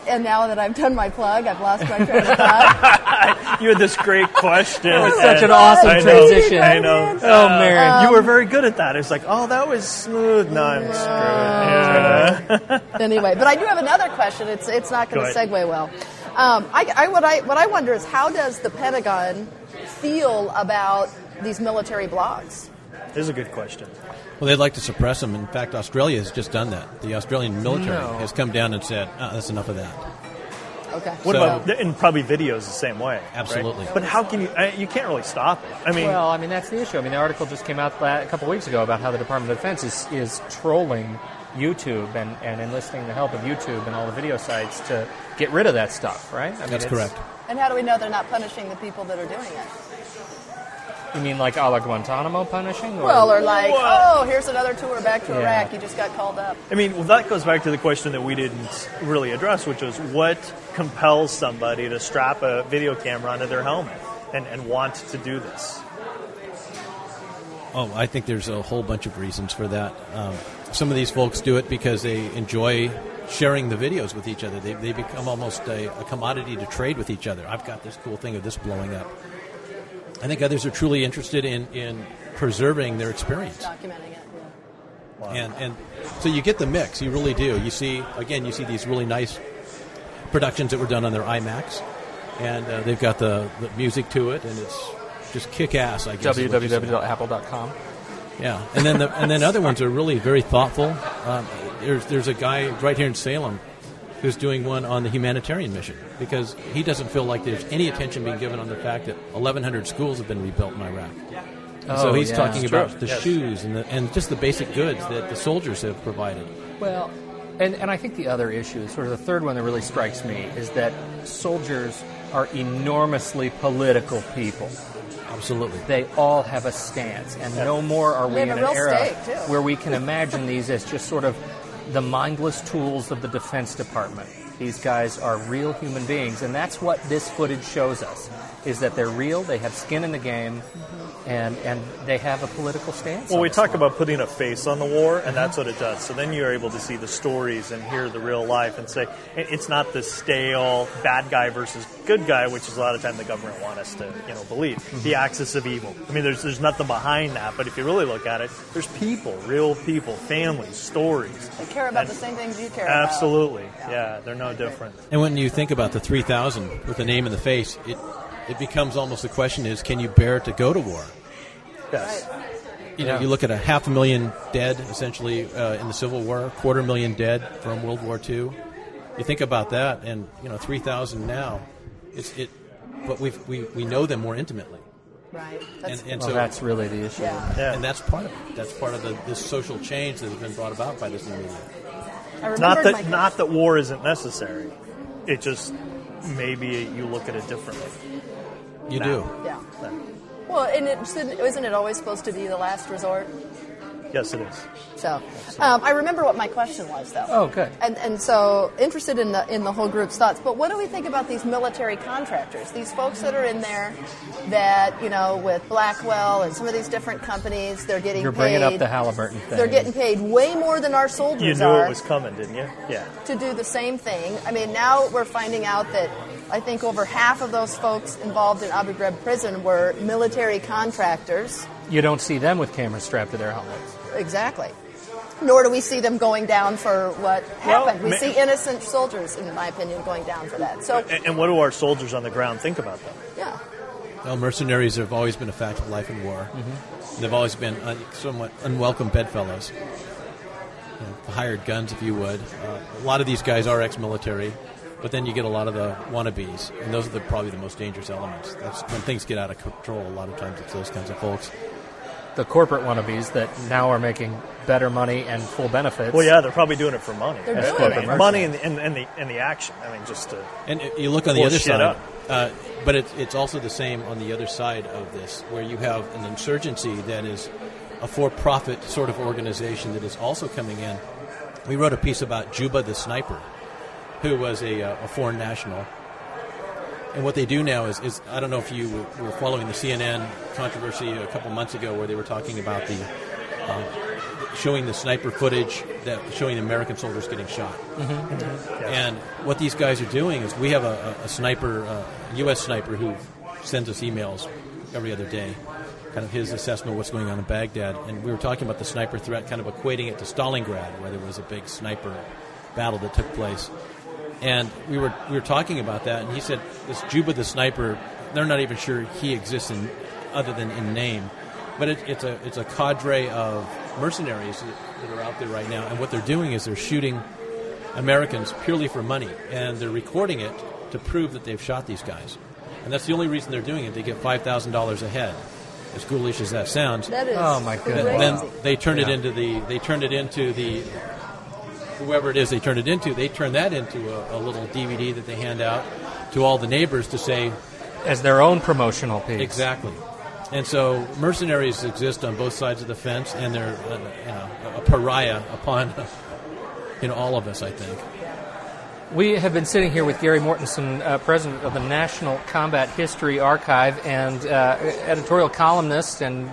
D: And now that I've done my plug, I've lost my train of thought.
B: You had this great question.
A: That was such an awesome transition.
B: I know.
A: Oh, Mary.
B: You were very good at that. It's like, oh, that was smooth. No, I'm screwed. Yeah.
D: Anyway, but I do have another question. It's not going to segue well. What I wonder is, how does the Pentagon feel about these military blogs?
B: This is a good question.
E: Well, they'd like to suppress them. In fact, Australia has just done that. The Australian military has come down and said, that's enough of that.
D: Okay.
B: What about, and probably videos the same way.
E: Absolutely.
B: Right? But how can you can't really stop it.
A: That's the issue. The article just came out a couple weeks ago about how the Department of Defense is trolling YouTube and enlisting the help of YouTube and all the video sites to get rid of that stuff, right?
E: That's correct.
D: And how do we know they're not punishing the people that are doing it?
A: You mean like a la Guantanamo punishing?
D: Here's another tour back to Iraq. You just got called up.
B: That goes back to the question that we didn't really address, which was what compels somebody to strap a video camera onto their helmet and want to do this?
E: Oh, I think there's a whole bunch of reasons for that. Some of these folks do it because they enjoy sharing the videos with each other. They become almost a commodity to trade with each other. I've got this cool thing of this blowing up. I think others are truly interested in preserving their experience.
D: Documenting it, yeah.
B: Wow.
E: And so you get the mix. You really do. You see these really nice productions that were done on their iMacs, and they've got the music to it, and it's just kick-ass, I guess.
A: www.apple.com.
E: Yeah, and then other ones are really very thoughtful. There's a guy right here in Salem who's doing one on the humanitarian mission because he doesn't feel like there's any attention being given on the fact that 1,100 schools have been rebuilt in Iraq. So he's talking about the shoes and just the basic goods that the soldiers have provided.
A: Well, and I think the other issue, sort of the third one that really strikes me, is that soldiers are enormously political people.
E: Absolutely.
A: They all have a stance, and no more are we in an era
D: stake,
A: where we can imagine these as just sort of the mindless tools of the Defense Department. These guys are real human beings, and that's what this footage shows us, is that they're real, they have skin in the game, and they have a political stance.
B: Well, we talk about putting a face on the war, and that's what it does. So then you're able to see the stories and hear the real life and say, it's not the stale bad guy versus good guy, which is a lot of time the government want us to believe. The axis of evil. There's nothing behind that, but if you really look at it, there's people, real people, families, stories.
D: They care about the same things you care about.
B: Absolutely. Yeah, they're no different.
E: And when you think about the 3,000 with the name and the face, it becomes almost the question is, can you bear to go to war?
B: Yes.
E: You look at 500,000 dead, essentially, in the Civil War, 250,000 dead from World War II. You think about that, and 3,000 now. But we know them more intimately.
D: Right.
E: So
A: that's really the issue.
D: Yeah.
E: And that's part of it. That's part of this social change that has been brought about by this new media.
B: Not that war isn't necessary. It just maybe you look at it differently.
E: You do.
D: Yeah. Well, and isn't it always supposed to be the last resort?
B: Yes, it is.
D: So, I remember what my question was, though.
A: Oh, good.
D: And so interested in the whole group's thoughts. But what do we think about these military contractors? These folks that are in there, that with Blackwell and some of these different companies, they're getting
A: You're
D: paid.
A: bringing up the Halliburton thing.
D: They're getting paid way more than our soldiers
B: You knew it was coming, didn't you? Yeah.
D: To do the same thing. Now we're finding out that I think over half of those folks involved in Abu Ghraib prison were military contractors.
A: You don't see them with cameras strapped to their helmets.
D: Exactly. Nor do we see them going down for what happened. We see innocent soldiers, in my opinion, going down for that. So,
B: and what do our soldiers on the ground think about that?
D: Yeah.
E: Well, mercenaries have always been a fact of life in war. Mm-hmm. They've always been somewhat unwelcome bedfellows. Hired guns, if you would. A lot of these guys are ex-military, but then you get a lot of the wannabes, and those are probably the most dangerous elements. That's when things get out of control. A lot of times it's those kinds of folks.
A: The corporate wannabes that now are making better money and full benefits.
B: Well, yeah, they're probably doing it for money.
D: They're doing it.
B: Money and the action. Just to
E: and you look on the other side, but it's also the same on the other side of this, where you have an insurgency that is a for-profit sort of organization that is also coming in. We wrote a piece about Juba the Sniper, who was a foreign national. And what they do now is I don't know if you were following the CNN controversy a couple months ago where they were talking about the showing the sniper footage, showing American soldiers getting shot.
A: Mm-hmm.
B: Yes.
E: And what these guys are doing is we have a sniper, a U.S. sniper who sends us emails every other day, kind of his assessment of what's going on in Baghdad. And we were talking about the sniper threat, kind of equating it to Stalingrad, where there was a big sniper battle that took place. And we were talking about that, and he said this Juba the Sniper, they're not even sure he exists other than in name. But it's a cadre of mercenaries that are out there right now, and what they're doing is they're shooting Americans purely for money, and they're recording it to prove that they've shot these guys. And that's the only reason they're doing it. They get $5,000 a head. As ghoulish as that sounds.
D: That is
A: oh my goodness.
D: crazy.
E: Then they turn it into whoever it is they turn it into, they turn that into a little DVD that they hand out to all the neighbors to say...
A: As their own promotional piece.
E: Exactly. And so mercenaries exist on both sides of the fence, and they're a pariah upon all of us, I think.
A: We have been sitting here with Gary Mortensen, president of the National Combat History Archive and editorial columnist and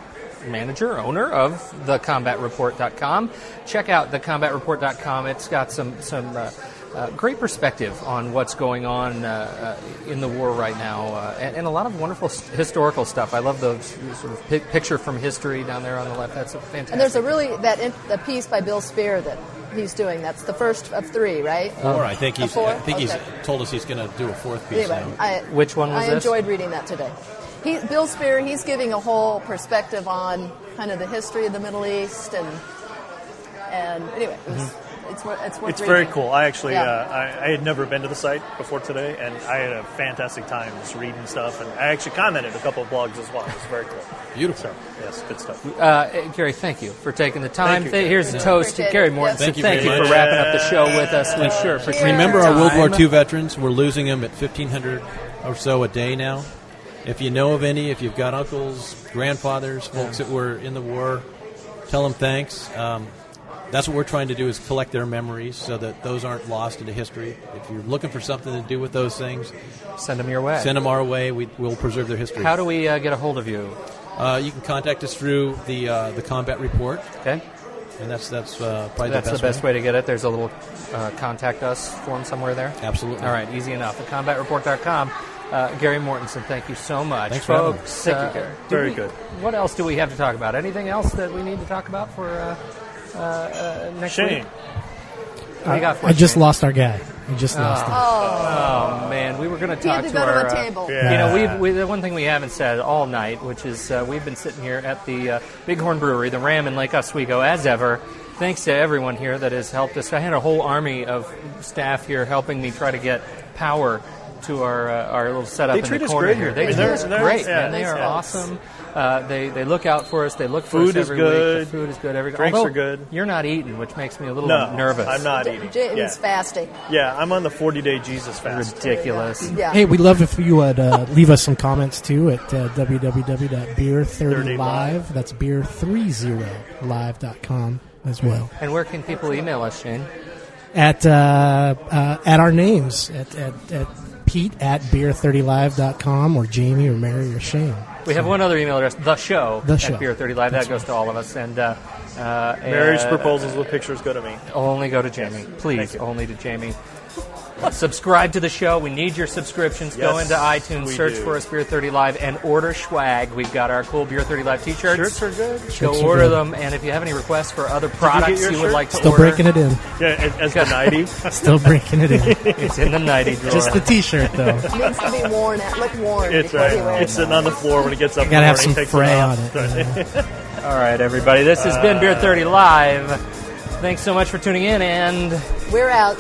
A: manager, owner of thecombatreport.com. Check out thecombatreport.com. It's got some great perspective on what's going on in the war right now, and a lot of wonderful historical stuff. I love the sort of picture from history down there on the left. That's a fantastic.
D: And there's a piece by Bill Spear that he's doing. That's the first of three, right?
E: Four. I think he's
D: Okay.
E: told us he's going to do a fourth piece
D: Anyway,
E: now.
A: Which one was
D: I
A: this?
D: enjoyed reading that today. Bill Spear, he's giving a whole perspective on kind of the history of the Middle East, and anyway, it's worth reading.
B: It's very cool. I actually,
D: Yeah.
B: I had never been to the site before today, and I had a fantastic time just reading stuff, and I actually commented a couple of blogs as well. It's very cool.
E: Beautiful.
B: So, yes, good stuff.
A: Gary, thank you for taking the time.
B: Thank you.
A: Here's a toast to
D: Appreciate
A: Gary
D: it.
A: Mortensen.
D: Yes.
A: Thank you
E: very
A: for
E: much.
A: wrapping up the show with us. We sure appreciate it.
E: Remember our World War
A: Time.
E: II veterans? We're losing them at 1,500 or so a day now. If you know of any, if you've got uncles, grandfathers, folks that were in the war, tell them thanks. That's what we're trying to do, is collect their memories so that those aren't lost into history. If you're looking for something to do with those things,
A: Send them your way.
E: send them our way. We'll preserve their history.
A: How do we get a hold of you?
E: You can contact us through the Combat Report,
A: Okay.
E: and that's probably
A: That's
E: the best
A: way to get it. There's a little contact us form somewhere there.
E: Absolutely.
A: All right, easy enough. Thecombatreport.com. Gary Mortensen, thank you so much.
E: Thanks for having me.
A: Folks,
B: Thank you, Gary. Very good.
A: What else do we have to talk about? Anything else that we need to talk about for next
B: Shane.
A: week? What do you got for
C: I
A: us,
C: just
A: Shane?
C: lost our guy. I just lost him.
A: Oh, man, we were going to
D: He
A: talk
D: had to
A: to
D: go to
A: our...
D: a table.
B: Yeah.
A: You know, the one thing we haven't said all night, which is we've been sitting here at the Big Horn Brewery, the Ram in Lake Oswego, as ever. Thanks to everyone here that has helped us. I had a whole army of staff here helping me try to get power to our little setup
B: They
A: in
B: treat
A: the
B: us
A: corner
B: great
A: here.
B: here.
A: They
B: I mean,
A: treat us
B: they're-
A: great,
B: yeah,
A: man. They are
B: yeah.
A: awesome. They look out for us. They look for
B: Food
A: us
B: is
A: every
B: good.
A: week. The food is good.
B: Drinks
A: Although
B: are good.
A: You're not eating, which makes me a little
B: No,
A: nervous.
B: I'm not eating.
D: James
B: Yeah.
D: fasting.
B: Yeah, I'm on the 40-day Jesus fast.
A: Ridiculous.
D: Yeah.
C: Hey, we'd love if you would leave us some comments too at www.beer30live. That's beer30live.com as well.
A: And where can people email us, Shane?
C: At our names at Pete at beer30live.com, or Jamie or Mary or Shane.
A: We have one other email address, the show
C: The
A: at
C: Show.
A: Beer 30 Live. That goes to all of us. And
B: Marriage proposals with pictures go to me.
A: only go to Jamie. Please,
B: Thank you.
A: only to Jamie. Subscribe to the show. We need your subscriptions. Go
B: Yes,
A: into iTunes,
B: we
A: search
B: do.
A: for us, Beer 30 Live, and order swag. We've got our cool Beer 30 Live t-shirts.
B: Shirts are good.
C: Shirts
A: Go
C: are
A: order
C: good.
A: them. And if you have any requests for other products
B: your
A: you would
B: shirt?
A: like to
C: Still
A: order,
C: breaking it in.
B: Yeah, as the 90.
C: Still breaking it in.
A: it's in the nighty drawer.
C: Just the T-shirt though.
D: It needs to be worn. Look worn.
B: It's
D: before you
B: right.
D: wear
B: It's
D: it.
B: sitting on the floor when it gets up in the
C: Gotta have
B: morning.
C: some
B: takes
C: fray
B: off.
C: on it.
A: All right, everybody. This has been Beer 30 Live. Thanks so much for tuning in, and
D: We're out.